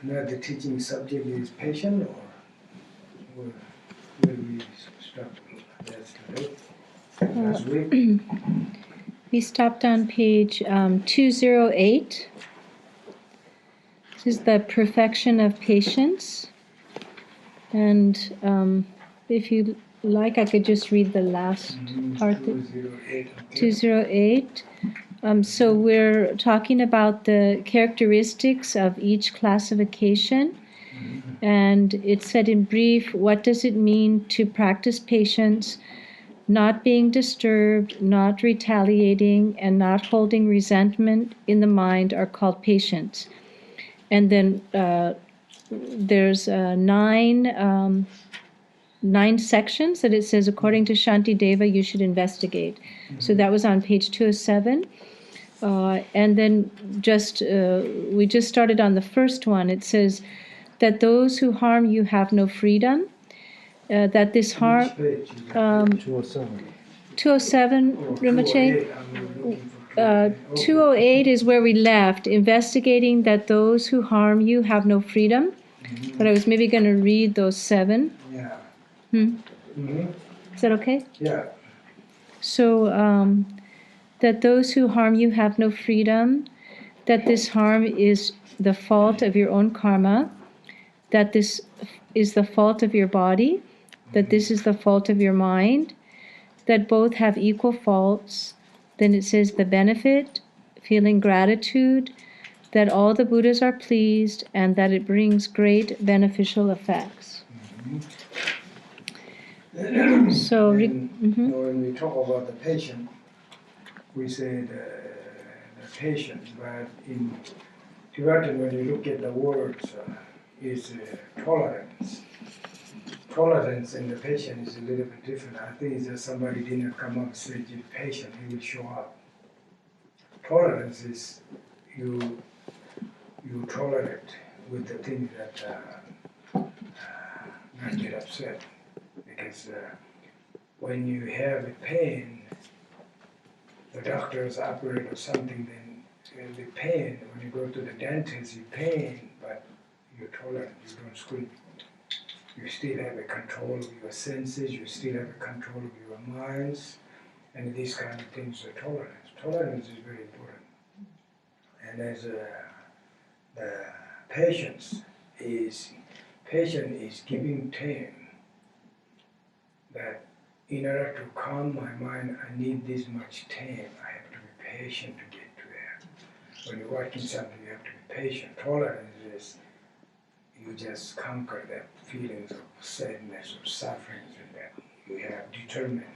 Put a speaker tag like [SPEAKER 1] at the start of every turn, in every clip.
[SPEAKER 1] Now the teaching subject is patient, or where we stopped yesterday? Last week?
[SPEAKER 2] We stopped on page 208. This is the perfection of patience. And if you like, I could just read the last part.
[SPEAKER 1] 208. Okay.
[SPEAKER 2] 208. So we're talking about the characteristics of each classification. And it said in brief, what does it mean to practice patience, not being disturbed, not retaliating, and not holding resentment in the mind are called patience. And then there's nine sections that it says, according to Shanti Deva, you should investigate. So that was on page 207. And then we just started on the first one. It says that those who harm you have no freedom, that this harm...
[SPEAKER 3] 207.
[SPEAKER 2] 207, Rinpoche? 208 is where we left, investigating that those who harm you have no freedom. But I was maybe going to read those 7.
[SPEAKER 1] Yeah.
[SPEAKER 2] Is that okay?
[SPEAKER 1] Yeah.
[SPEAKER 2] So, that those who harm you have no freedom, that this harm is the fault of your own karma, that this is the fault of your body, that this is the fault of your mind, that both have equal faults. Then it says the benefit, feeling gratitude, that all the Buddhas are pleased, and that it brings great beneficial effects. So,
[SPEAKER 1] when we talk about the patient, we say the patient, but in Tibetan, when you look at the words, is tolerance. Tolerance in the patient is a little bit different. I think it's just somebody didn't come up and say, "You're patient," he will show up. Tolerance is you tolerate with the things that not get upset. Because when you have a pain, the doctors operate or something, then the pain, when you go to the dentist, you pain, but you're tolerant, you don't scream. You still have a control of your senses, you still have a control of your minds, and these kind of things are tolerance. Tolerance is very important. And as the patience is giving time, that in order to calm my mind, I need this much time. I have to be patient to get to that. When you're working something, you have to be patient. Tolerance is you just conquer the feelings of sadness or suffering, and that you have determined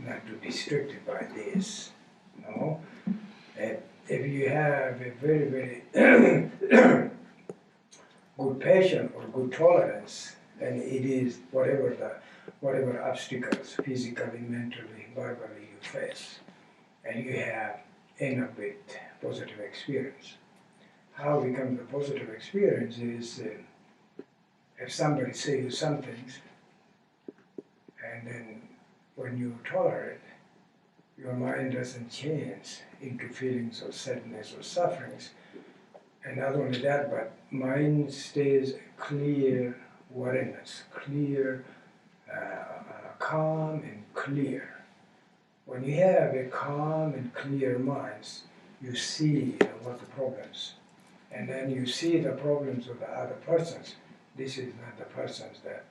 [SPEAKER 1] not to be distracted by this. No? And if you have a very, very good patience or good tolerance, then it is whatever obstacles, physically, mentally, verbally you face, and you have end up with positive experience. How becomes a positive experience is if somebody says you some things, and then when you tolerate, your mind doesn't change into feelings of sadness or sufferings. And not only that, but mind stays clear awareness, clear, calm and clear. When you have a calm and clear mind, you see what the problems, and then you see the problems of the other persons. This is not the persons that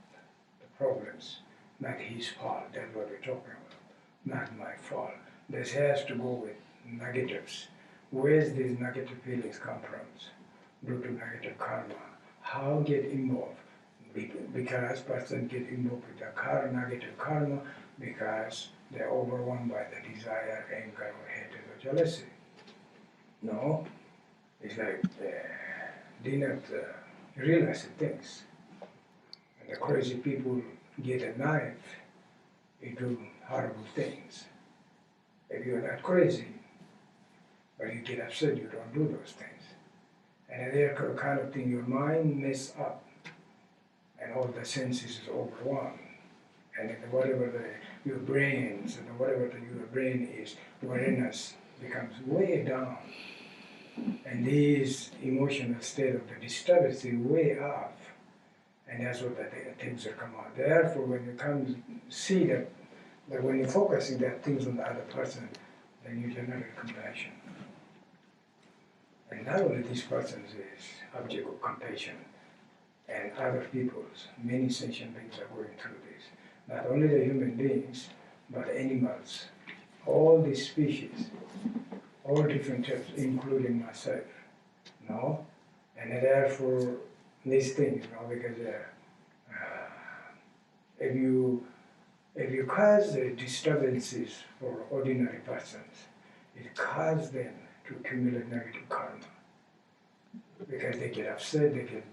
[SPEAKER 1] the problems, not his fault. That's what we're talking about. Not my fault. This has to go with negatives. where's these negative feelings come from? Due to negative karma. How get involved? Because person get involved with the negative karma because they're overwhelmed by the desire, anger, or hatred, or jealousy. No, it's like they not realize the things. And the crazy people get a knife, they do horrible things. If you're not crazy, but you get upset, you don't do those things. And they're kind of thing, your mind mess up, and all the senses is overwhelmed. And whatever your brains, and whatever your brain is, awareness becomes way down. And this emotional state of the disturbance is way up. And that's what the things that come out. Therefore, when you come see that when you're focusing that things on the other person, then you generate compassion. And not only this person is object of compassion, and other people's, many sentient beings are going through this. Not only the human beings, but animals, all these species, all different types, including myself. No? And therefore, these things, because if you cause disturbances for ordinary persons, it causes them to accumulate negative karma. Because they get upset, they get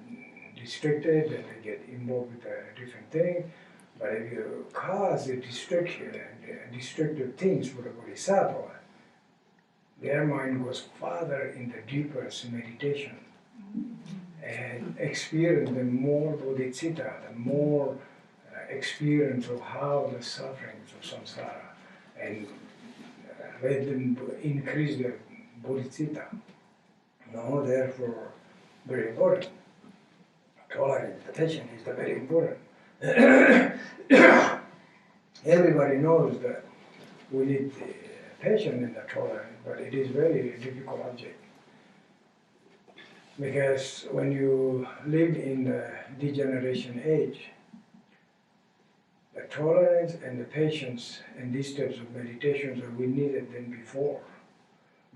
[SPEAKER 1] distracted, and they get involved with different things. But if you cause a distraction and destructive things for the bodhisattva, their mind goes farther in the deepest meditation and experience the more bodhicitta, the more experience of how the sufferings of samsara, and let them increase their bodhicitta. No, therefore, very important. Tolerance, attention is very important. Everybody knows that we need patience and the tolerance, but it is very difficult object. Because when you live in the degeneration age, the tolerance and the patience and these types of meditations are we needed than before,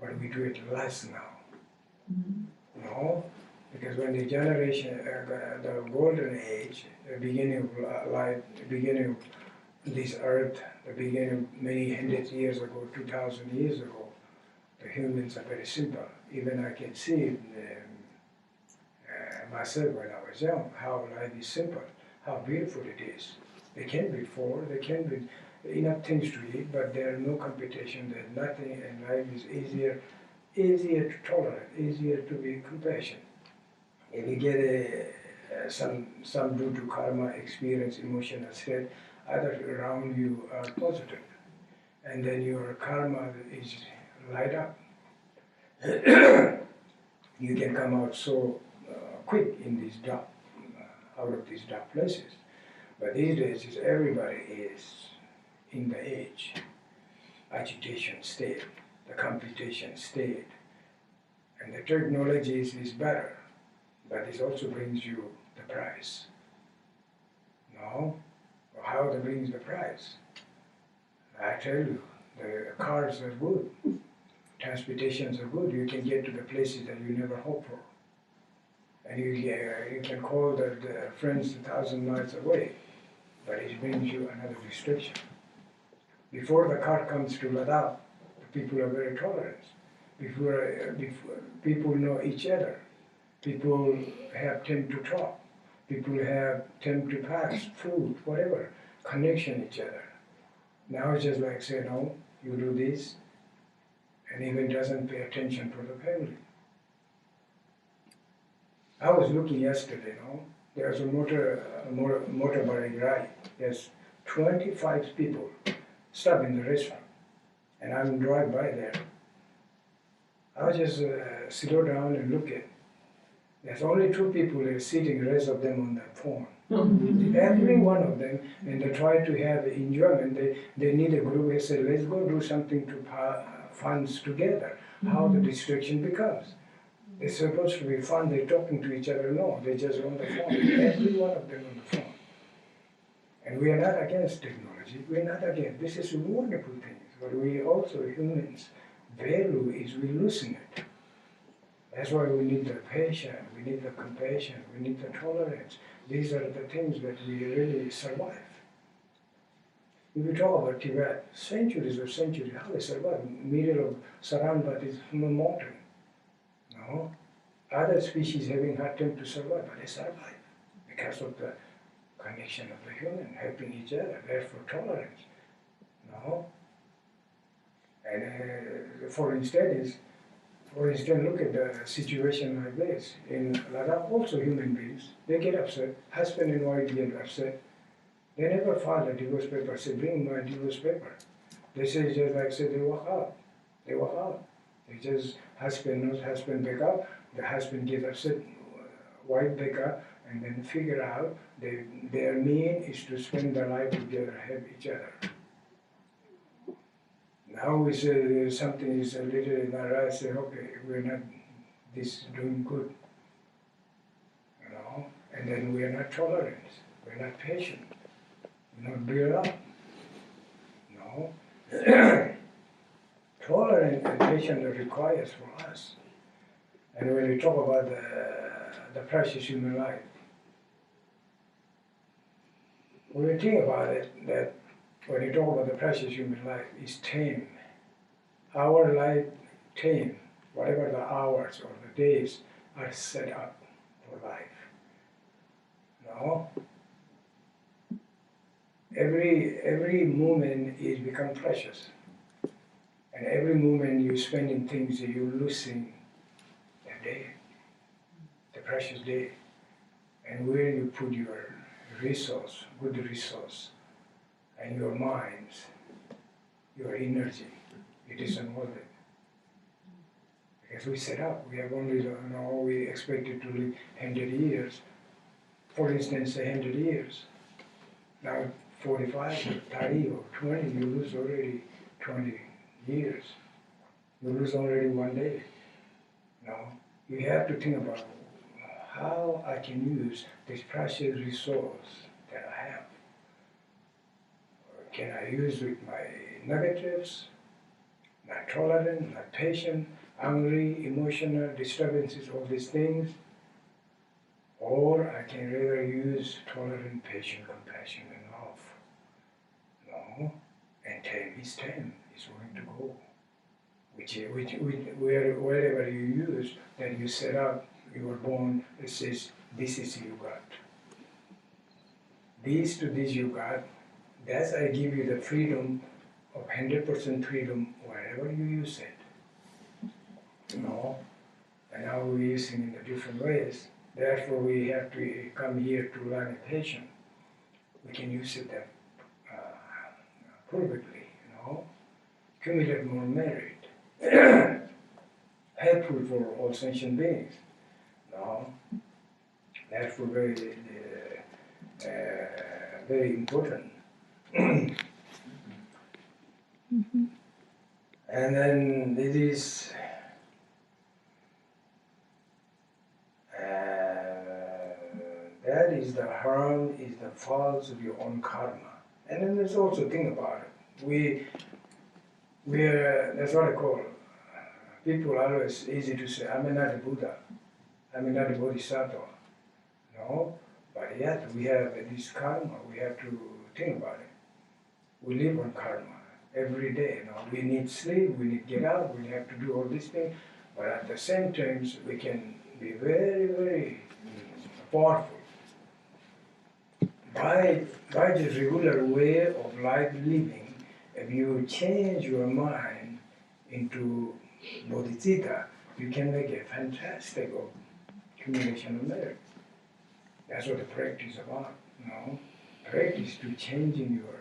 [SPEAKER 1] but we do it less now. No, because when the generation, the golden age, the beginning of life, the beginning of this earth, the beginning of many hundred years ago, 2,000 years ago, the humans are very simple. Even I can see myself when I was young, how life is simple, how beautiful it is. They can be poor, they can be enough things to eat, but there is no competition, there's nothing, and life is easier to tolerate, easier to be compassionate. If you get some due to karma experience, emotional state, others around you are positive, and then your karma is light up. You can come out so quick in these dark, out of these dark places. But these days, everybody is in the age, agitation state, the computation state, and the technology is better, but it also brings you the price. No? How it brings the price? I tell you, the cars are good, transportations are good, you can get to the places that you never hoped for. And you can call the friends 1,000 miles away, but it brings you another restriction. Before the car comes to Ladakh, the people are very tolerant. Before people know each other. People have time to talk. People have time to pass food, whatever, connection each other. Now it's just like say, no, you do this, and even doesn't pay attention to the family. I was looking yesterday, there's a motorbike ride. There's 25 people stop in the restaurant, and I'm driving by there. I was just slow down and look at. There's only 2 people sitting, the rest of them on their phone. Every one of them, and they try to have enjoyment. They need a group. They say, let's go do something to funds together. How the distraction becomes. They're supposed to be fun, they're talking to each other. No, they're just on the phone. Every one of them on the phone. And we are not against technology. We're not against. This is wonderful things. But we also humans, value is we're losing it. That's why we need the patience, we need the compassion, we need the tolerance. These are the things that we really survive. If we talk about Tibet, centuries of centuries, how they survive, middle of Saranbat is mountain. No? Other species having hard time to survive, but they survive because of the connection of the human, helping each other, therefore tolerance. No? And for instance, look at the situation like this. In Ladakh, also human beings, they get upset. Husband and wife get upset. They never file a divorce paper, say, bring my divorce paper. They say, just like, say, they walk out. They walk out. They just, husband knows, husband back up, the husband gets upset, wife back up, and then figure out their need is to spend their life together, help each other. Now we say something is a little in our eyes, say, okay, we're not this doing good, you know, and then we are not tolerant, we're not patient, we're not build up, no. Tolerance and patience are required for us. And when we talk about the precious human life, when we think about it, that when you talk about the precious human life, it's tame. Our life tame, whatever the hours or the days are set up for life. No? Every moment is become precious. And every moment you spend in things, you're losing the day, the precious day. And where you put your resource, good resource, and your minds, your energy, it isn't worth it. Because we set up, we have only, we expected to live 100 years. For instance, 100 years. Now 45 or 30 or 20, you lose already 20 years. You lose already one day. Now, you have to think about how I can use this precious resource that I have. Can I use with my negatives, not tolerant, not patient, angry, emotional disturbances, all these things, or I can rather use tolerant, patient, compassion, and love. No, and time is time. It's going to go. Wherever you use, then you set up, you were born, it says, this is you got. This to this you got, that's I give you the freedom of 100% freedom wherever you use it. No, and now we're using it in different ways. Therefore, we have to come here to learn patience. We can use it perfectly, accumulate more merit, helpful for all sentient beings. Therefore, very important.
[SPEAKER 2] Mm-hmm.
[SPEAKER 1] And then it is that is the harm, is the faults of your own karma. And then there's also a thing about it. That's what I call, people always easy to say, I'm not a Buddha, I'm not a Bodhisattva. No, but yet we have this karma, we have to think about it. We live on karma every day. We need sleep, we need to get out, we have to do all these things, but at the same time we can be very, very powerful. By the regular way of life living, if you change your mind into bodhicitta, you can make a fantastic accumulation of merit. That's what the practice is about. Practice to changing your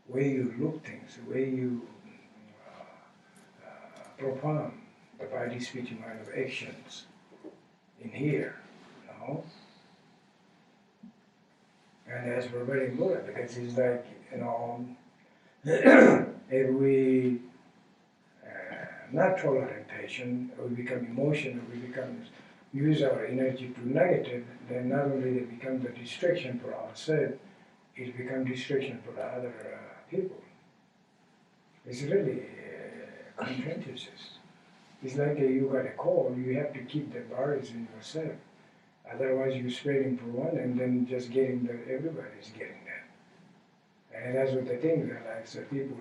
[SPEAKER 1] way you look things, the way you perform the body, speech, mind of actions in here. And that's very important because it's like, if we not tolerant patient, we become emotional, we become use our energy to negative, then not only it becomes a distraction for ourselves, it becomes distraction for other people. It's really contentiousness. It's like you got a cold, you have to keep the virus in yourself. Otherwise, you're spreading for one and then just getting that everybody's getting that. And that's what the thing that like, so people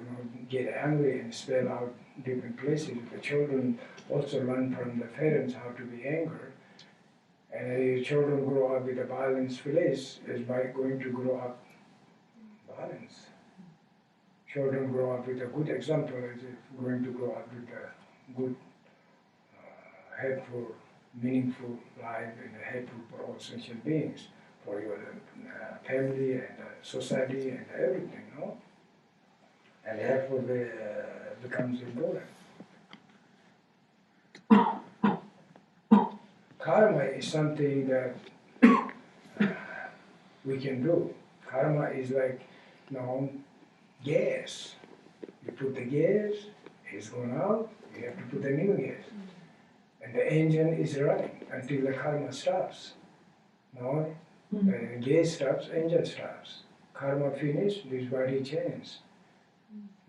[SPEAKER 1] get angry and spell out different places. The children also learn from the parents how to be angry. And if children grow up with a balanced face, is by going to grow up balanced. Children grow up with a good example, is going to grow up with a good, helpful, meaningful life and helpful for all essential beings, for your family and society and everything, no? And therefore becomes important. Karma is something that we can do. Karma is like, gas. You put the gas, it's going out, you have to put the new gas. And the engine is running until the karma stops. No? When the gas stops, engine stops. Karma finished, this body changes.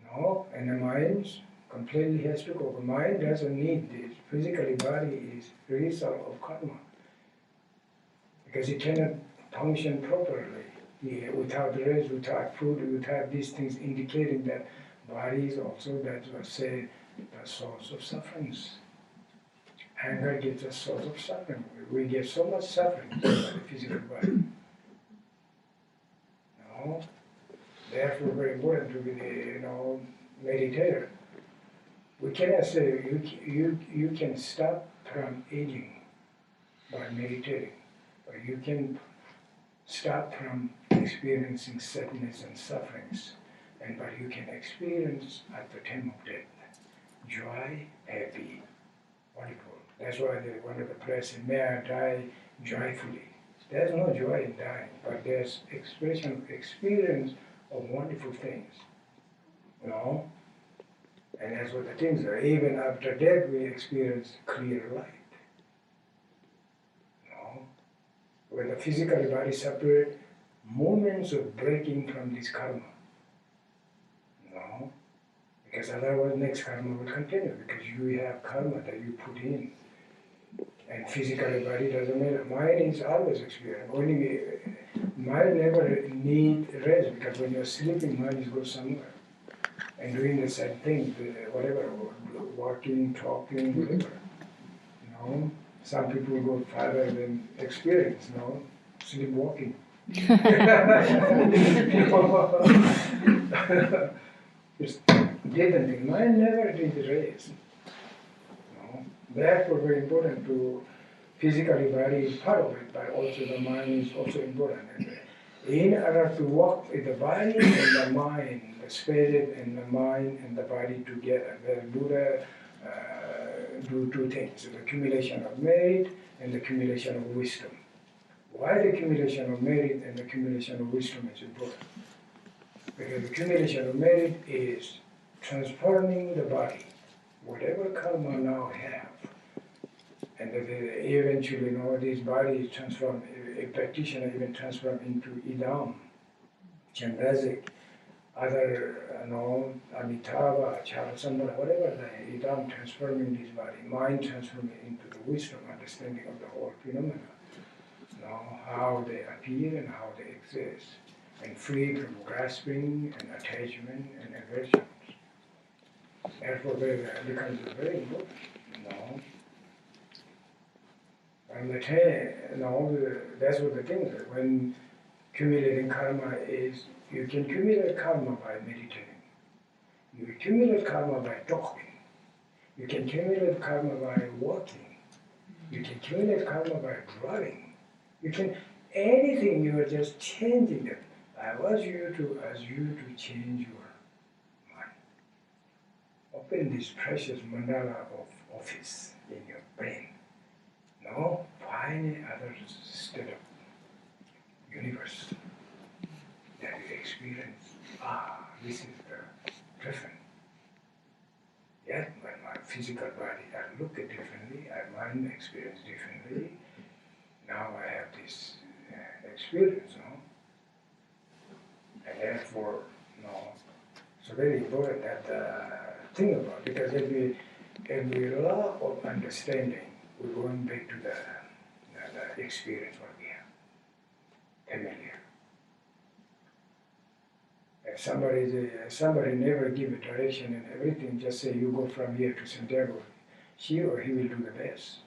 [SPEAKER 1] No? And the mind completely has to go. The mind doesn't need this. Physically, body is the result of karma. Because it cannot function properly. Without rest, without food, without these things indicating that body is also, that's what say, the source of sufferings. Anger gives us source of suffering. We get so much suffering by the physical body. No? Therefore, very important to be the meditator. We cannot say you can stop from aging by meditating, but you can stop from experiencing sadness and sufferings, but you can experience at the time of death joy, happy, wonderful. That's why one of the prayers said, "May I die joyfully." There's no joy in dying, but there's experience of wonderful things. And that's what the things are. Even after death, we experience clear light. When the physical body separate, moments of breaking from this karma. Because otherwise next karma will continue, because you have karma that you put in. And physical body doesn't matter. Mind is always experiencing. Only mind never need rest, because when you're sleeping, mind goes somewhere. And doing the same thing, whatever, walking, talking, whatever. Some people go farther than experience, sleepwalking. It's different thing. Mind never did rest. Therefore, very important to physically body is part of it, but also the mind is also important. In order to work with the body and the mind, the spirit and the mind and the body together, the Buddha do two things: the accumulation of merit and the accumulation of wisdom. Why the accumulation of merit and the accumulation of wisdom is important? Because the accumulation of merit is transforming the body, whatever karma now have, and eventually, this body is transformed. A practitioner even transformed into Idam, Chandrazik, other, Amitabha, Charasambhara, whatever the Idam transforming this body, mind transforming into the wisdom, understanding of the whole phenomena, how they appear and how they exist, and free from grasping and attachment and aversions. Therefore, it becomes very important, And that's what the thing is. When accumulating karma is, you can accumulate karma by meditating. You accumulate karma by talking. You can accumulate karma by walking. You can accumulate karma by driving. You can, anything, you are just changing it. I ask you to change your mind. Open this precious mandala of office in your brain. Find other state of universe that you experience. This is the different. Yet when my physical body, I look at differently, I mind experience differently. Now I have this experience, And therefore, it's very important that think about, because if we lack of understanding, we're going back to the experience what we have, familiar. If somebody never give a direction and everything, just say you go from here to Santiago, she or he will do the best.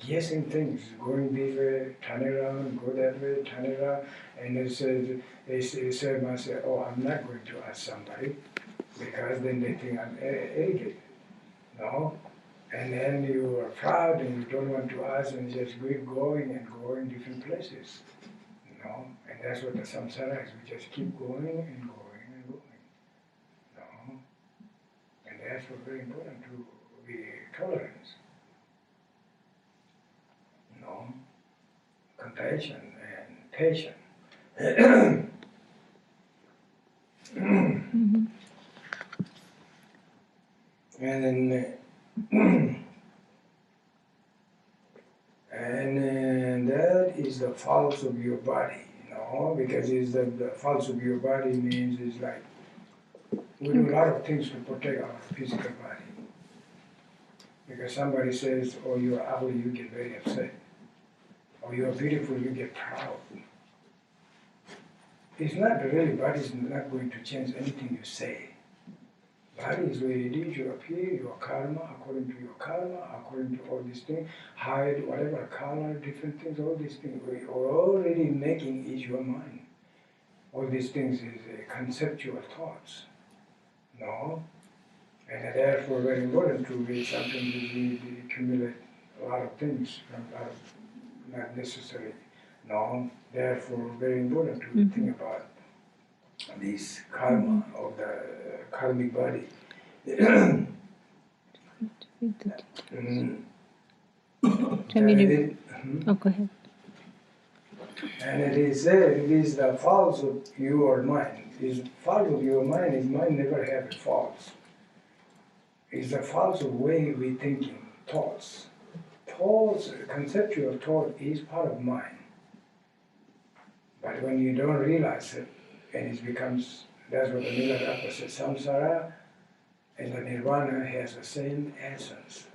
[SPEAKER 1] Guessing things, going this way, turn around, go that way, turn around, and they might say, oh, I'm not going to ask somebody, because then they think I'm arrogant. No? And then you are proud and you don't want to ask and just keep going and going different places. No? And that's what the samsara is. We just keep going and going and going. No? And that's what very important to be tolerant. No? Compassion and patience.
[SPEAKER 2] Mm-hmm.
[SPEAKER 1] And then, and that is the faults of your body, you know, because it's the faults of your body means it's like we do a lot of things to protect our physical body. Because somebody says, oh, you're ugly, you get very upset. Or you're beautiful, you get proud. It's not really, body is not going to change anything you say. Body is where it is, you appear, your karma, according to your karma, according to all these things, hide, whatever color, different things, all these things, we're already making is your mind. All these things is conceptual thoughts. No? And therefore very important to be something we accumulate a lot of things from a lot of not necessary. No? Therefore very important to think about this karma of the karmic body.
[SPEAKER 2] Tell me to. Oh, go ahead.
[SPEAKER 1] And it is the faults of your mind. Is fault of your mind is mind never have faults. It's the faults of way we thinking, thoughts. Thoughts, conceptual thought is part of mind. But when you don't realize it, and it becomes, that's what the Milarepa says, samsara and the nirvana has the same essence.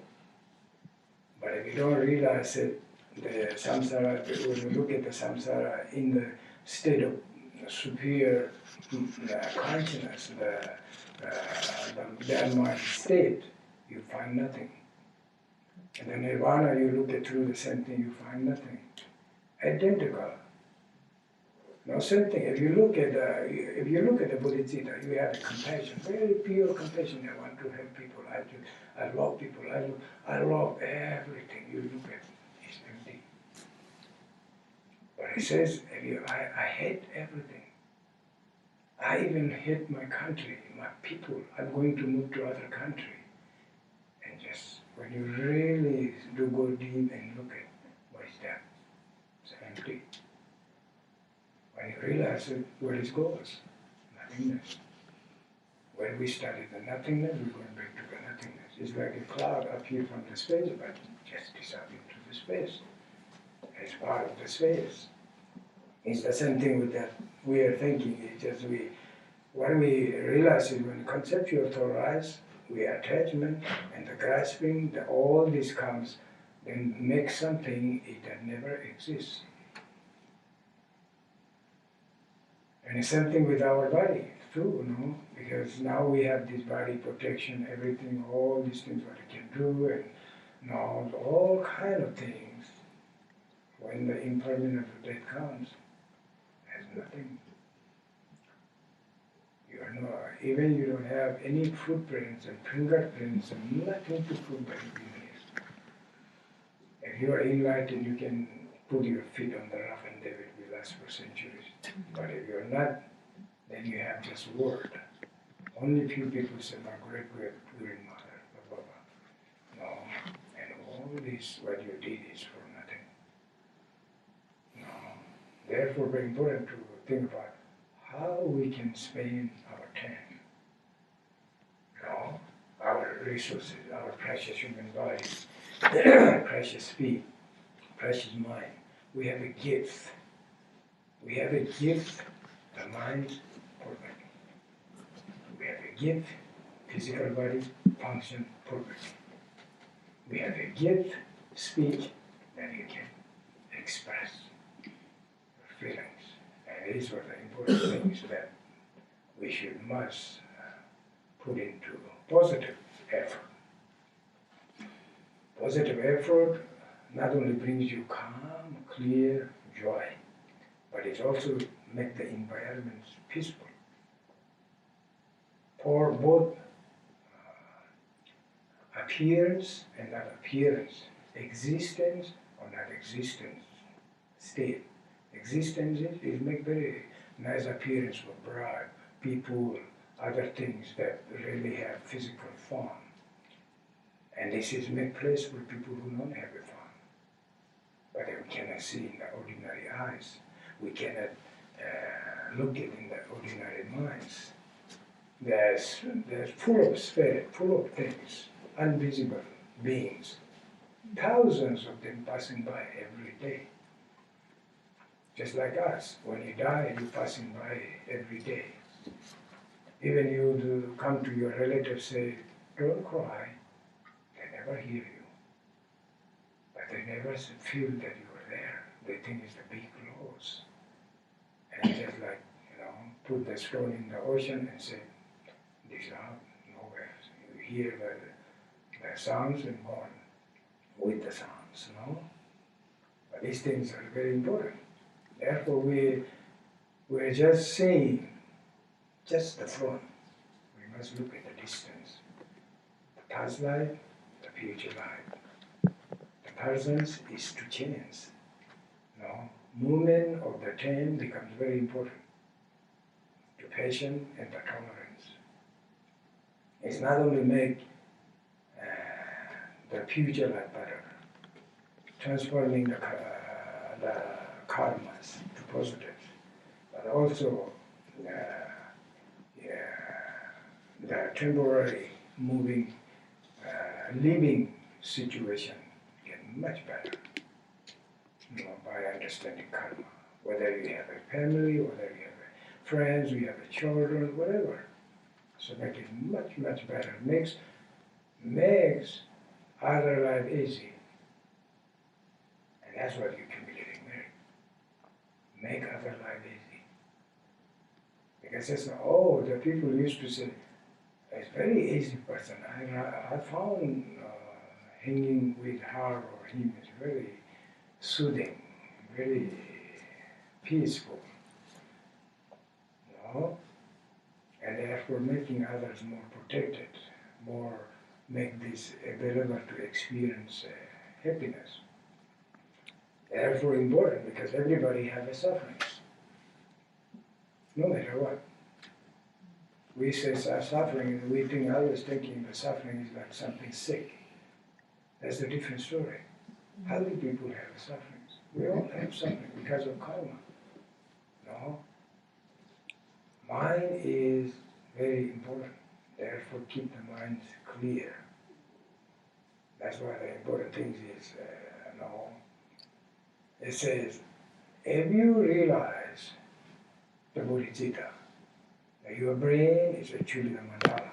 [SPEAKER 1] But if you don't realize it, the samsara, when you look at the samsara in the state of superior consciousness, that mind state, you find nothing. And the nirvana, you look at through the same thing, you find nothing. Identical. No, same thing. If you look at the Bodhicitta, you have a compassion, very pure compassion. I want to help people. I love people. I love everything. You look at it's empty. But it says, I hate everything. I even hate my country, my people. I'm going to move to other country. And just when you really do go deep and look at what is that, it's empty. When you realize it, where it goes, nothingness. When we study the nothingness, we're going back to the nothingness. It's like a cloud up here from the space, but just disappear into the space. It's part of the space. It's the same thing with that we are thinking. It's just what we realize is when conceptual thought arises, we attachment and the grasping, all this comes, then makes something that never exists. And the same thing with our body, too, no? Because now we have this body protection, everything, all these things what it can do, and now all kind of things. When the impermanence of death comes, there's nothing. You are no, even you don't have any footprints and fingerprints and nothing to prove that you've been here. If you are enlightened, you can put your feet on the rough and they will be last for centuries. But if you're not, then you have just word. Only few people say, my great-great-grandmother, blah, blah, blah. No, and all this, what you did is for nothing. No. Therefore, very important to think about how we can spend our time. No, our resources, our precious human body, precious feet, precious mind. We have a gift. We have a gift, the mind, organ. We have a gift, physical body function perfectly. We have a gift, speech, that you can express your feelings. And these are the important things that we must put into positive effort. Positive effort not only brings you calm, clear, joy, but it also makes the environment peaceful. For both appearance and not appearance, existence or not existence state. Existence is make very nice appearance for broad people, other things that really have physical form. And this is make place for people who don't have a form. But we cannot see in the ordinary eyes. We cannot look it in the ordinary minds. There's full of spirit, full of things, invisible beings. Thousands of them passing by every day. Just like us, when you die, you're passing by every day. Even you do come to your relatives, say, don't cry, they never hear you. But they never feel that you are there. They think it's the big loss. And just like, put the stone in the ocean and say, this is out nowhere. You hear the sounds and go on with the sounds, But these things are very important. Therefore, we're just saying, just the front. We must look at the distance. The past life, the future life. The presence is to change. Movement of the time becomes very important. The patience and the tolerance. It's not only make the future life better, transforming the karmas to positive, but also the temporary moving, living situation get much better, by understanding karma. Whether you have a family, whether you have friends, you have children, whatever. So make it much, much better. Makes other life easy. And that's what you can be getting married. Make other life easy. Because it's the people used to say, it's very easy person. I found hanging with her or him is very soothing, very peaceful. And therefore making others more protected, more make this available to experience happiness. Therefore important because everybody has a sufferings, no matter what. We say suffering and we think others thinking the suffering is like something sick. That's a different story. Healthy people have sufferings. We all have suffering because of karma. Mind is very important. Therefore keep the mind clear. That's why the important thing is, it says, if you realize the bodhicitta, that your brain is actually the mandala.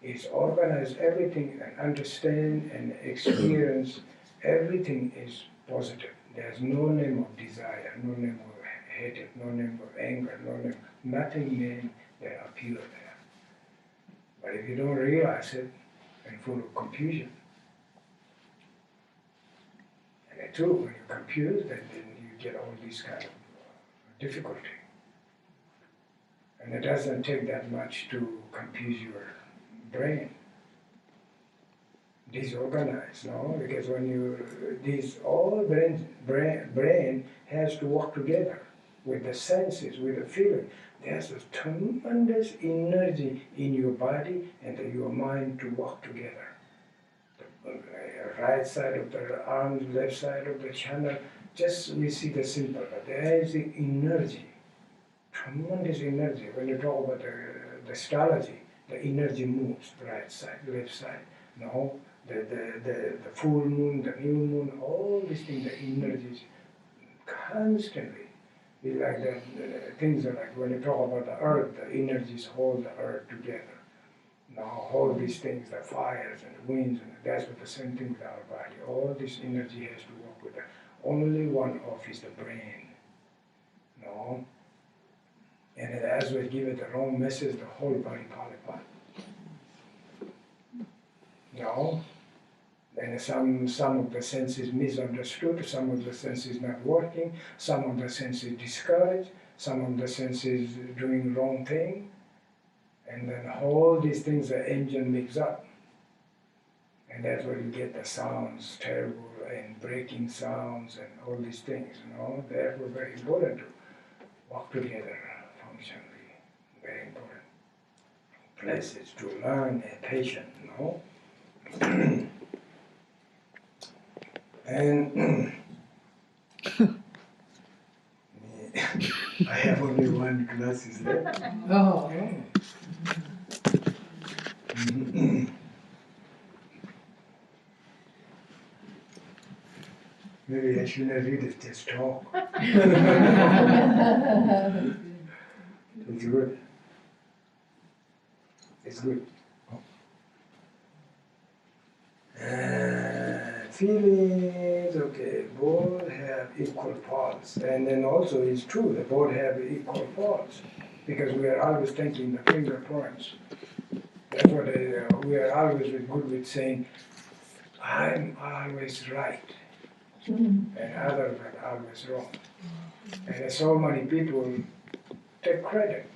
[SPEAKER 1] It's organized everything and understand and experience everything is positive. There's no name of desire, no name of hatred, no name of anger, nothing name that appear there. But if you don't realize it, and full of confusion. And it's true, when you're confused, then you get all these kind of difficulty. And it doesn't take that much to confuse your brain. Disorganized, because when all brain has to work together with the senses, with the feeling. There's a tremendous energy in your body and your mind to work together. The right side of the arm, left side of the channel, just we see the simple, but there is the energy, tremendous energy. When you talk about the astrology, the energy moves, right side, left side. The full moon, the new moon, all these things, the energies constantly. It's like that, things are like when you talk about the earth, the energies hold the earth together. Now all these things, the fires and the winds, and that's what the same thing with our body. All this energy has to work with that. Only one off is the brain. No? And as we give it the wrong message, the whole body fall apart. No? And some of the senses misunderstood, some of the senses not working, some of the senses discouraged, some of the senses doing wrong thing. And then all these things the engine mix up. And that's where you get the sounds, terrible and breaking sounds and all these things, Therefore very important to walk together functionally. Very important places to learn and patient, And I have only one glasses left.
[SPEAKER 4] Oh.
[SPEAKER 1] Maybe I shouldn't read it, just talk. It's good. It's good. Feelings, okay, both have equal parts. And then also it's true, they both have equal parts. Because we are always thinking the finger points. That's what we are always good with saying, I'm always right. And others are always wrong. And so many people take credit.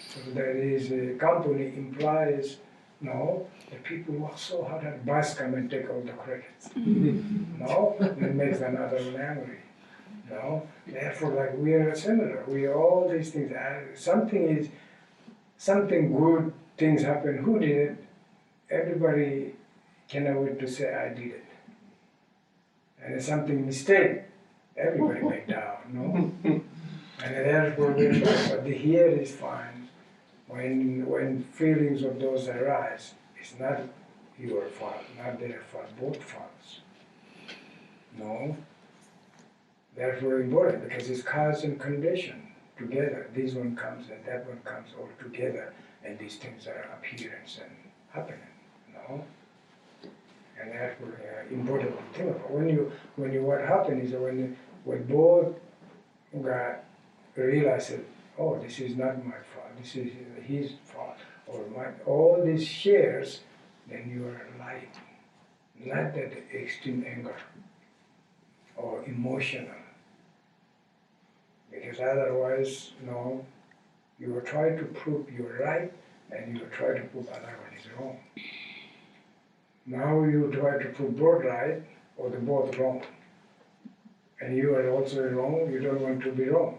[SPEAKER 1] So there is a company implies, no, the people work so hard and boss come and take all the credits. No, that makes another one angry. No, therefore like we are similar. We are all these things. Something good things happen. Who did it? Everybody cannot wait to say I did it. And if something mistake, everybody make down, And therefore, but the here is fine. When feelings of those arise, it's not your fault, not their fault, both faults. No. Therefore important because it's cause and condition together. This one comes and that one comes all together, and these things are appearance and happening. No. And therefore important to think about. When you what happens is when both got realize that, oh, this is not my fault, this is his fault, or all these shares, then you are lying. Not that extreme anger or emotional. Because otherwise, no, you will try to prove you're right and you will try to prove other one is wrong. Now you try to prove both right or the both wrong. And you are also wrong, you don't want to be wrong.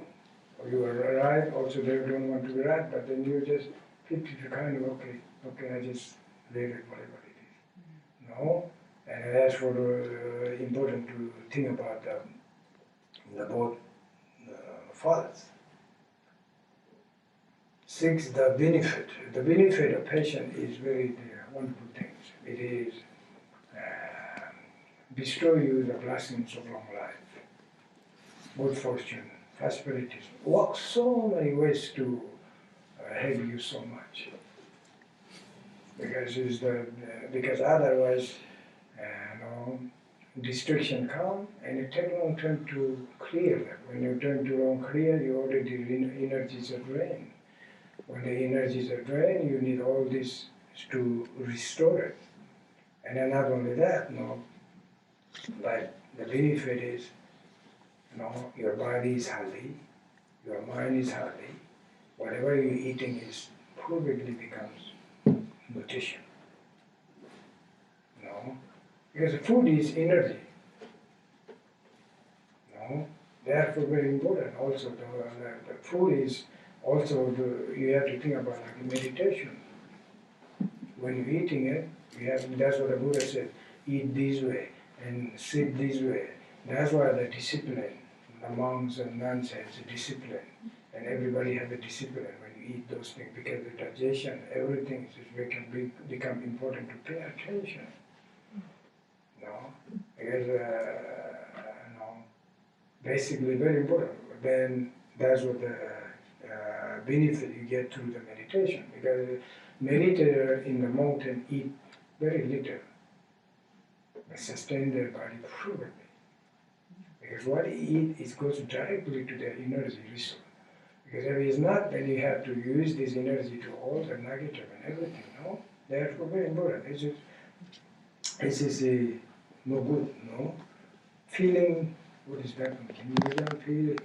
[SPEAKER 1] You are right, also they don't want to be right, but then you just 50 kind of, okay, I just leave it, whatever it is. No? And that's what important to think about the both fathers. 6, the benefit. The benefit of patient is very wonderful things. It is bestow you the blessings of long life, good fortune, prosperity, work so many ways to help you so much. Because otherwise, distraction come and it takes long time to clear them. When you turn to long clear, you already energies are drained. When the energies are drained, you need all this to restore it. And then not only that, but the benefit is, your body is healthy, your mind is healthy, whatever you're eating is perfectly becomes nutrition. Because food is energy. Therefore very important. Also the food is also you have to think about like meditation. When you're eating it, that's what the Buddha said, eat this way and sit this way. That's why the discipline, the monks and nuns have the discipline. And everybody has a discipline when you eat those things, because the digestion, everything can become important to pay attention. Because basically very important. then that's what the benefit you get through the meditation. Because meditator in the mountain eat very little. They sustain their body frugally. Because what he eat is goes directly to the energy resource. Because if it's not, then you have to use this energy to all the negative and everything, no? Therefore, very important. It's just no good, no? Feeling, what is that one? Can you even feel it?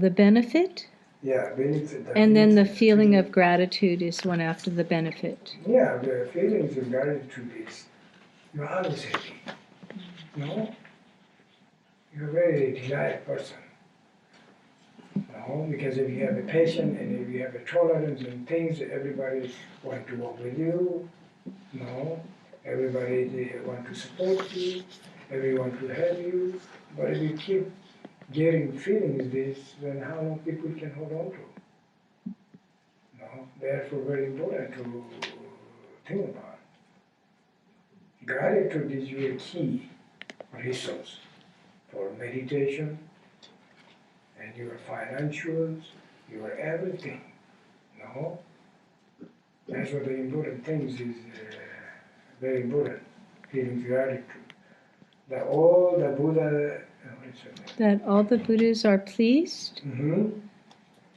[SPEAKER 2] The benefit,
[SPEAKER 1] Yeah, benefit.
[SPEAKER 2] and then the
[SPEAKER 1] benefit,
[SPEAKER 2] feeling of gratitude is one after the benefit.
[SPEAKER 1] Yeah, the feelings of gratitude is, you're always happy, no? You're a very delighted person. No, because if you have a patience and if you have a tolerance and things, everybody want to work with you. No, everybody they want to support you. Everyone to help you. But if you keep getting feelings this, then how long people can hold on to? No, therefore very important to think about. Gratitude is your key resource for meditation and your financials, your everything. No? That's what the important things is very important. Feeling gratitude. That all the Buddha,
[SPEAKER 2] That all the Buddhas are pleased. And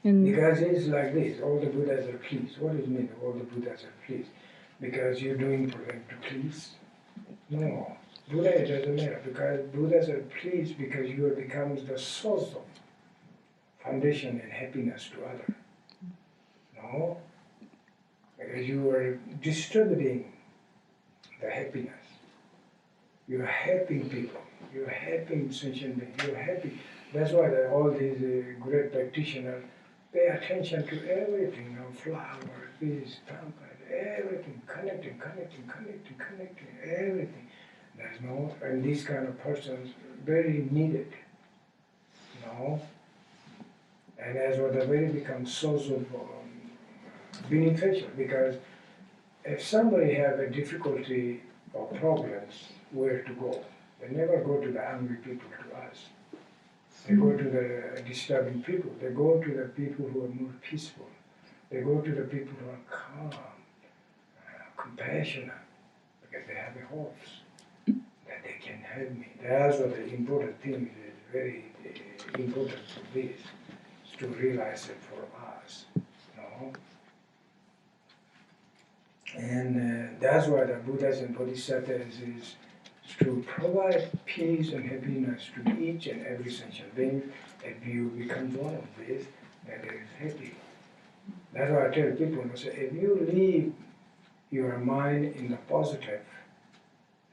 [SPEAKER 1] because it's like this, all the Buddhas are pleased. What does it mean, all the Buddhas are pleased? Because you're doing for them to please? No. Buddha, it doesn't matter, because Buddhas are pleased because you are becomes the source of foundation and happiness to others. No? Because you are distributing the happiness. You are helping people. You are helping sentient beings. You are happy. That's why all these great practitioners pay attention to everything. Flowers, this, everything, connecting, everything. There's no, and these kind of persons very needed. No? And that's what they really become source of beneficial, because if somebody have a difficulty or problems, where to go? They never go to the angry people, to us. They go to the disturbing people. They go to the people who are more peaceful. They go to the people who are calm, compassionate, because they have a hopes that they can help me. That's what the important thing is, very important for this, is to realize it for us. No? And that's why the Buddhas and Bodhisattvas is to provide peace and happiness to each and every sentient being. If you become one of these, then it is happy. That's why I tell people, I say, if you leave your mind in the positive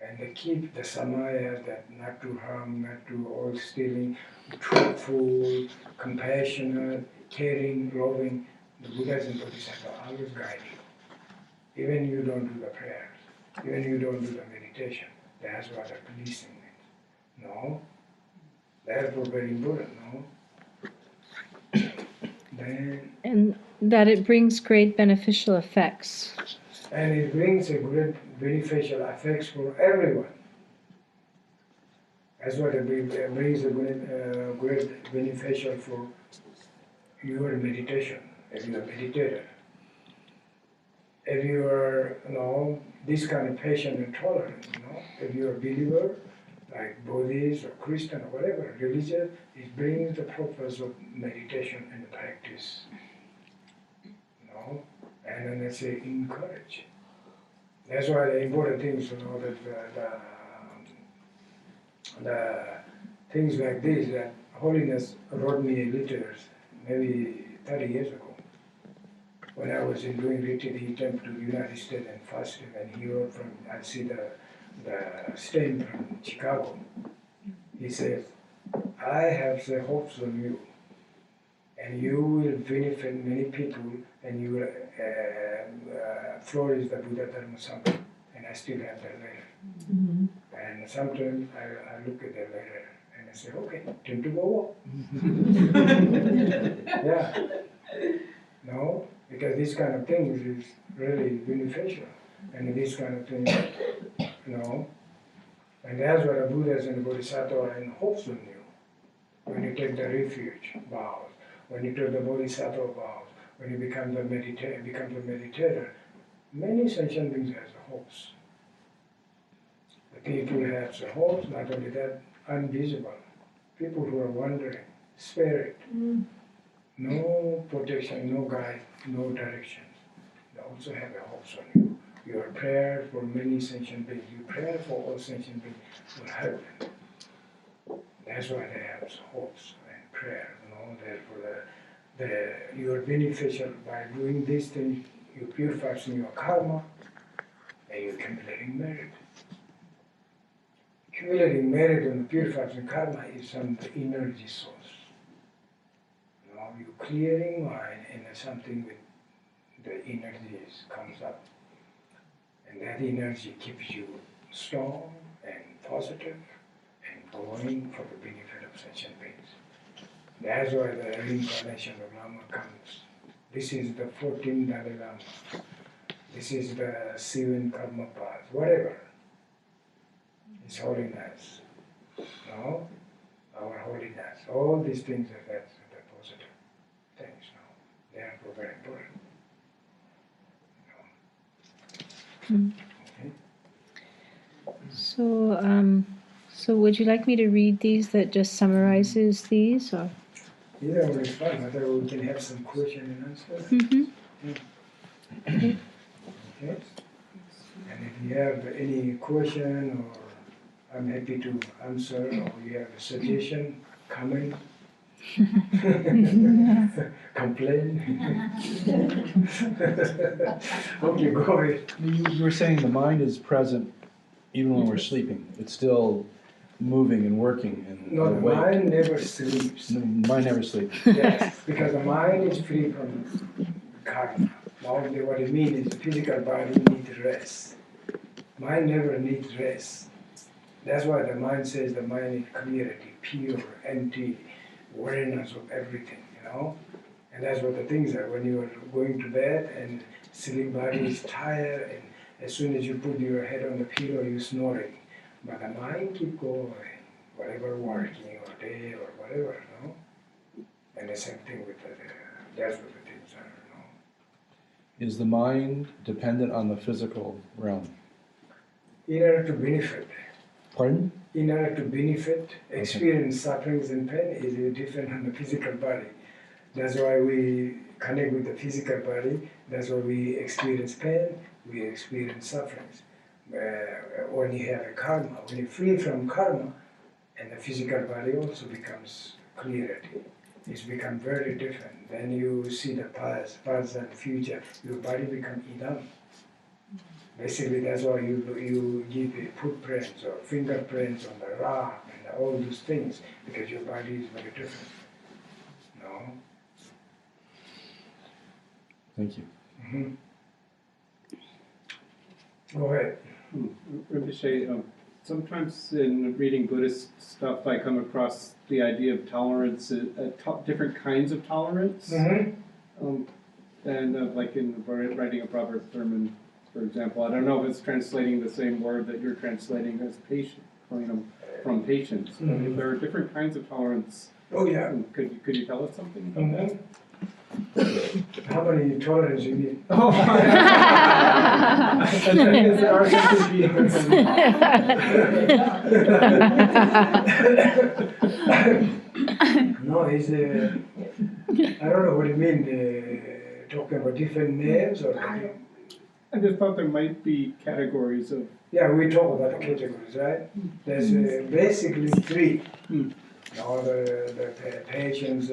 [SPEAKER 1] and they keep the samaya, that not to harm, not to all stealing, truthful, compassionate, caring, loving, the Buddhas and Bodhisattvas always guide you. Even you don't do the prayers, even you don't do the meditation, that's what the policing means. No? Therefore very important, no? Then,
[SPEAKER 2] and that it brings great beneficial effects.
[SPEAKER 1] and it brings a great beneficial effects for everyone. That's what it brings a great beneficial for your meditation, if you are a meditator. If you are, this kind of patient and tolerant, if you are a believer, like Buddhist or Christian or whatever, religion, it brings the purpose of meditation and practice. And then they say encourage. That's why the important things to know that the things like this, that Holiness wrote me letters maybe 30 years ago. When I was doing retreat, he came to the United States and fasted, and he wrote from, I see the stain from Chicago. He says, I have the hopes on you, and you will benefit many people, and you will flourish the Buddha Dharma Samten. And I still have that letter. Mm-hmm. And sometimes I look at that letter and I say, okay, time to go walk. Yeah. No? Because this kind of things is really beneficial. And this kind of thing, And that's what the Buddhas and the Bodhisattva are in hopes on you. When you take the refuge vows, when you take the Bodhisattva vows, when you become the meditator, many sentient beings have the hopes. The people have the hopes, not only that, invisible. People who are wandering, spirit, no protection, no guide, no direction. They also have the hopes on you. Your prayer for many sentient beings, you pray for all sentient beings will help them. That's why they have hopes and prayer, Therefore, you are beneficial by doing these things. You purify your karma, and you're accumulating merit. Accumulating merit and purifying karma is some energy source. You're clearing mind, and something with the energy comes up, and that energy keeps you strong and positive and going for the benefit of sentient beings. That's why the reincarnation of Lama comes. This is the 14th Dalai Lama. This is the 7 karma path, whatever. It's holiness. No? Our holiness. All these things are that's the positive things. No? They are very important. Okay.
[SPEAKER 2] So would you like me to read these that just summarizes these, or?
[SPEAKER 1] Either way is fine. Whether we can have some question and answer.
[SPEAKER 2] Okay.
[SPEAKER 1] Okay. And if you have any question, or I'm happy to answer, or you have a suggestion, comment, complain. Okay, go ahead.
[SPEAKER 3] You were saying the mind is present even when we're sleeping. It's still moving and working and
[SPEAKER 1] No, the
[SPEAKER 3] awake.
[SPEAKER 1] mind never sleeps.
[SPEAKER 3] No, mind never sleeps.
[SPEAKER 1] Yes, because the mind is free from karma. Now, what it means is the physical body needs rest. Mind never needs rest. That's why the mind says the mind is clarity, pure, empty, awareness of everything, And that's what the things are. When you are going to bed and sleep body is tired, and as soon as you put your head on the pillow, you're snoring. But the mind keep going, whatever working or day or whatever, And the same thing with that's what the things are,
[SPEAKER 3] Is the mind dependent on the physical realm?
[SPEAKER 1] In order to benefit.
[SPEAKER 3] Pardon?
[SPEAKER 1] In order to benefit, experience sufferings and pain is different from the physical body. That's why we connect with the physical body. That's why we experience pain, we experience sufferings. When you have a karma, when you're free from karma, and the physical body also becomes clarity. It's become very different. Then you see the past and future. Your body becomes idam. Basically, that's why you give footprints or fingerprints on the rock and all those things, because your body is very different.
[SPEAKER 3] Thank you.
[SPEAKER 1] Mm-hmm. Go ahead.
[SPEAKER 4] Rinpoche, sometimes in reading Buddhist stuff, I come across the idea of tolerance, different kinds of tolerance.
[SPEAKER 1] Mm-hmm.
[SPEAKER 4] And like in writing a Proverbs sermon, for example, I don't know if it's translating the same word that you're translating as patient, from patience. But if there are different kinds of tolerance,
[SPEAKER 1] oh yeah,
[SPEAKER 4] could you tell us something about that?
[SPEAKER 1] How many tolerance you need?
[SPEAKER 4] Oh,
[SPEAKER 1] No, it's I don't know what you mean. Talking about different names or.
[SPEAKER 4] I just thought there might be categories of.
[SPEAKER 1] Yeah, we talk about the categories, right? There's basically 3. The patience,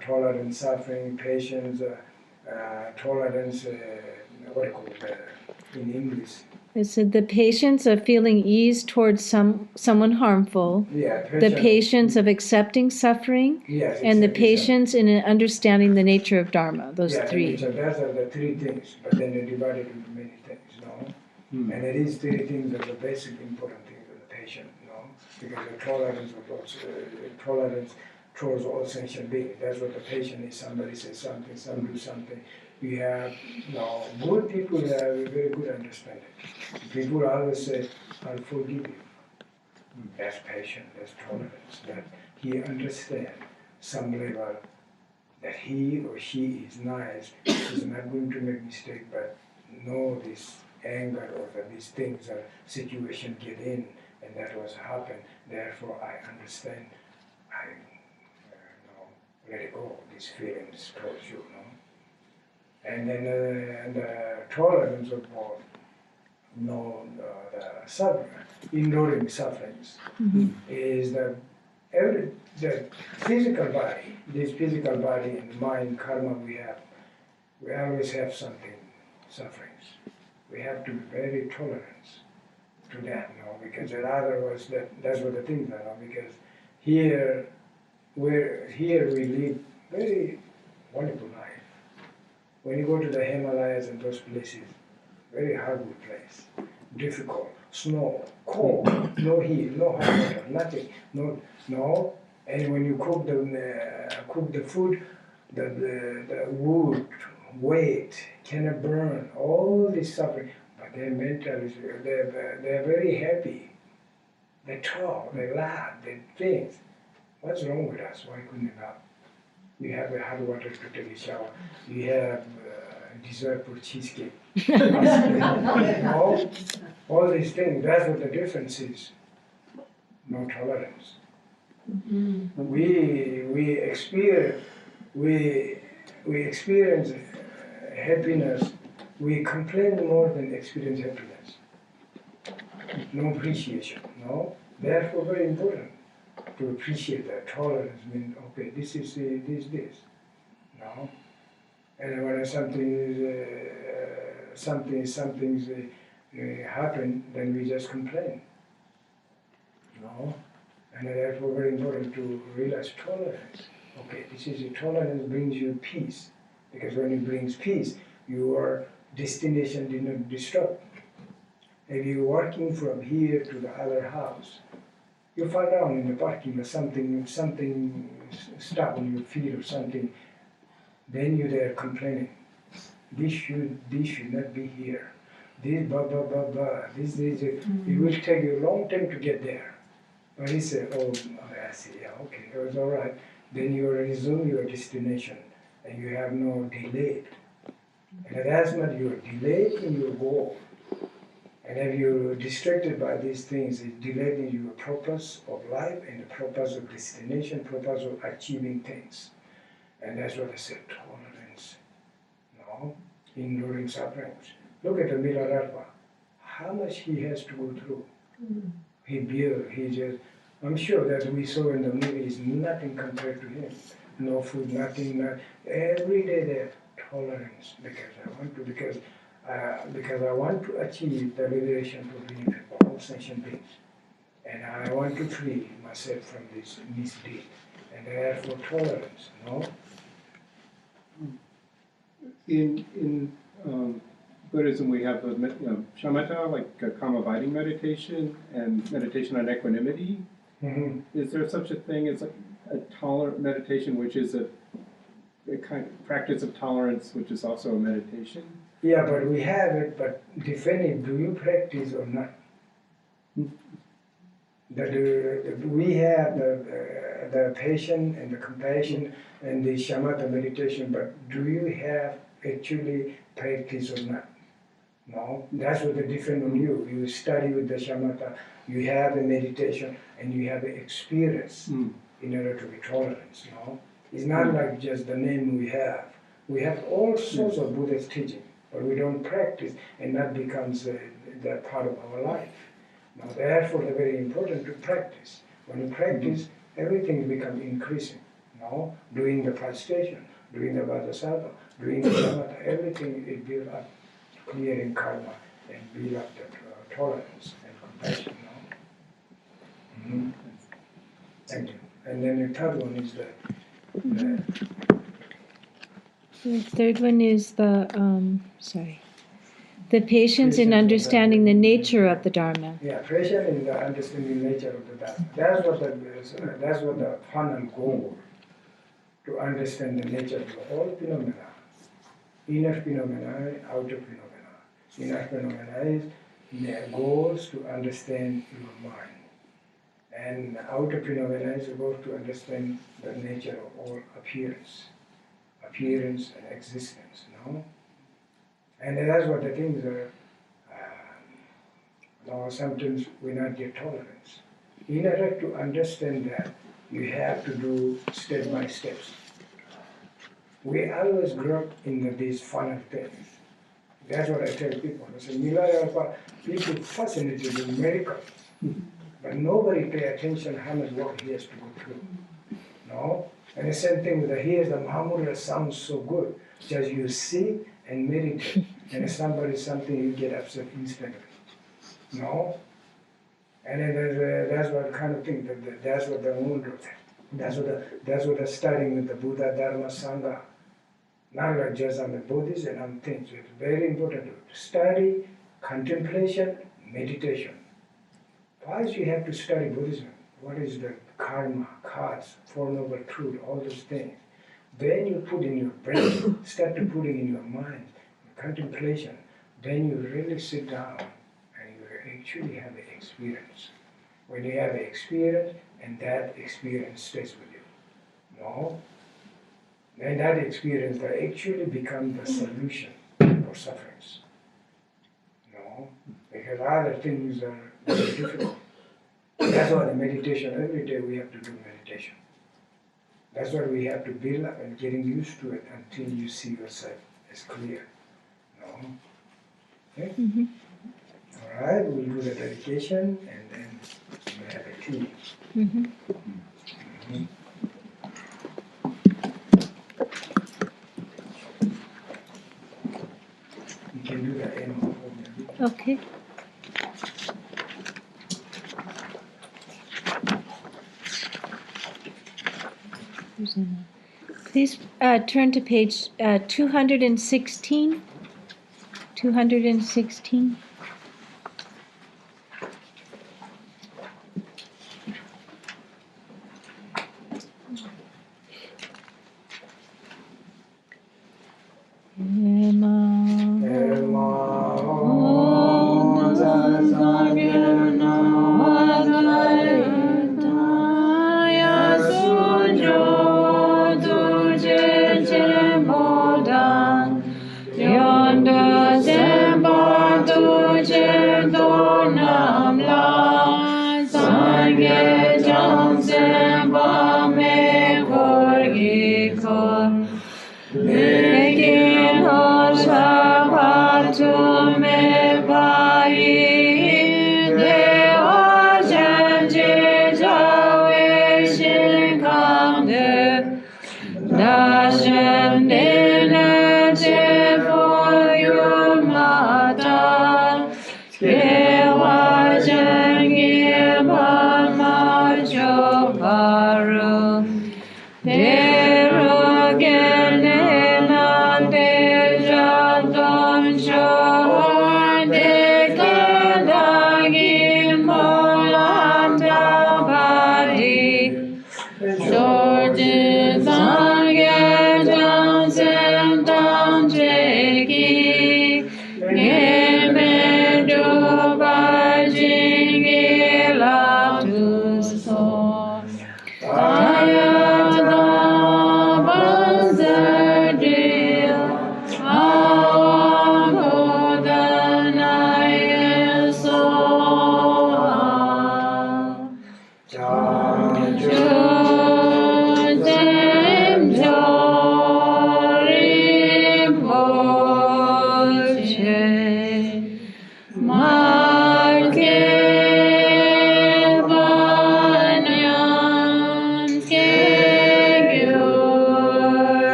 [SPEAKER 1] tolerance, suffering, patience, tolerance, what do you call it in English?
[SPEAKER 2] It said the patience of feeling ease towards someone harmful,
[SPEAKER 1] Yeah,
[SPEAKER 2] the patience of accepting suffering,
[SPEAKER 1] yes,
[SPEAKER 2] and the patience in understanding the nature of Dharma. Those
[SPEAKER 1] yeah,
[SPEAKER 2] 3.
[SPEAKER 1] So those are the 3 things, but then they divide it into many things, And it is 3 things that are the basic important things of the patient, Because the tolerance towards all sentient beings. That's what the patient is. Somebody says something, some do something. We have, good people have a very good understanding. People always say, I'll forgive you. That's patience, that's tolerance, that he understands some level that he or she is nice, is not going to make mistake, but know this anger or that these things or situation get in, and that was happen. Therefore, I understand. I let it go. These feelings towards you, and then the tolerance of both, the suffering, ignoring sufferings, is the physical body, this physical body and mind karma we always have something, sufferings. We have to be very tolerant to that, because in other words, that's what the things are, because here we live very wonderful life. When you go to the Himalayas and those places, very hardwood place, difficult, snow, cold, no heat, no hot water, nothing, no. And when you cook the food, the wood, weight, cannot burn, all this suffering. But they're mentally, they're very happy. They talk, they laugh, they think. What's wrong with us? Why couldn't we not? You have a hot water to take a shower. You have dessert for cheesecake. No? All these things, that's what the difference is. No tolerance. We experience happiness. We complain more than experience happiness. No appreciation. No? Therefore, very important to appreciate that. Tolerance means, okay, this is this. No? And when something's happen, then we just complain. No? And therefore very important to realize tolerance. Okay, this is tolerance brings you peace. Because when it brings peace, your destination did not disrupt. If you're walking from here to the other house, you fall down in the parking lot, something stuck on your feet or something, then you're there complaining. This should not be here. This blah blah blah blah. It will take you a long time to get there. But he said, oh, I see, yeah, okay, it was all right. Then you resume your destination, and you have no delay. And that's not you're delayed in your goal. And if you're distracted by these things, it's delayed in your purpose of life and the purpose of destination, purpose of achieving things. And that's what I said, tolerance. No? Ignoring sufferings. Look at the Milarepa. How much he has to go through. I'm sure that we saw in the movie is nothing compared to him. No food, nothing, every day there, tolerance, because I want to achieve the liberation for being all sentient beings. And I want to free myself from this misdeed. And therefore tolerance, no?
[SPEAKER 4] In Buddhism, we have shamatha, like a calm abiding meditation, and meditation on equanimity. Is there such a thing as a tolerant meditation, which is a kind of practice of tolerance, which is also a meditation?
[SPEAKER 1] Yeah, but we have it, but depending, do you practice or not? We have the patience and the compassion and the shamatha meditation, but do you have actually practice or not? No, that's what the difference on you. You study with the shamatha, you have a meditation, and you have an experience in order to be tolerant. No, it's not like just the name we have. We have all sorts of Buddhist teaching, but we don't practice, and that becomes the part of our life. Now, therefore, it's very important to practice. When you practice, everything becomes increasing. No, doing the prostration, doing the Vajrasattva, doing the shamatha, everything is built up. Clearing karma and build up the tolerance and compassion. No? Thank you. And then the third one is
[SPEAKER 2] The third one is the patience in understanding the nature of the Dharma.
[SPEAKER 1] Yeah, patience in the understanding nature of the Dharma. That's what the final goal, to understand the nature of all phenomena, inner phenomena, outer phenomena. Inner phenomena is goals to understand your mind. And outer phenomena is about to understand the nature of all appearance and existence, no? And that's what the things are. Now sometimes we not get tolerance. In order to understand that, you have to do step by steps. We always grow up in these funnel things. That's what I tell people. I say, people fascinated with miracles, but nobody pay attention how much work he has to go through. No? And the same thing with the here's the Mahamudra sounds so good. Just you see and meditate, and something you get upset instantly. No? And then that's what kind of thing, that's what the moon that's what the studying with the Buddha, Dharma, Sangha. Not like just on the Buddhists and on things. It's very important to study, contemplation, meditation. First you have to study Buddhism. What is the karma, cards, Four Noble Truth, all those things. Then you put in your brain, start to putting in your mind, contemplation. Then you really sit down and you actually have an experience. When you have an experience, and that experience stays with you. No? And that experience that actually becomes the solution for sufferings. No? Because other things are very difficult. That's why the meditation, every day we have to do meditation. That's what we have to build up and getting used to it until you see yourself as clear. No? Okay?
[SPEAKER 2] Mm-hmm.
[SPEAKER 1] All right, we'll do the dedication and then we'll have a tea.
[SPEAKER 2] Mm-hmm.
[SPEAKER 1] Mm-hmm. You can do the end of the
[SPEAKER 2] Okay. Please turn to page 216. 216.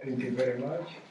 [SPEAKER 1] Thank you very much.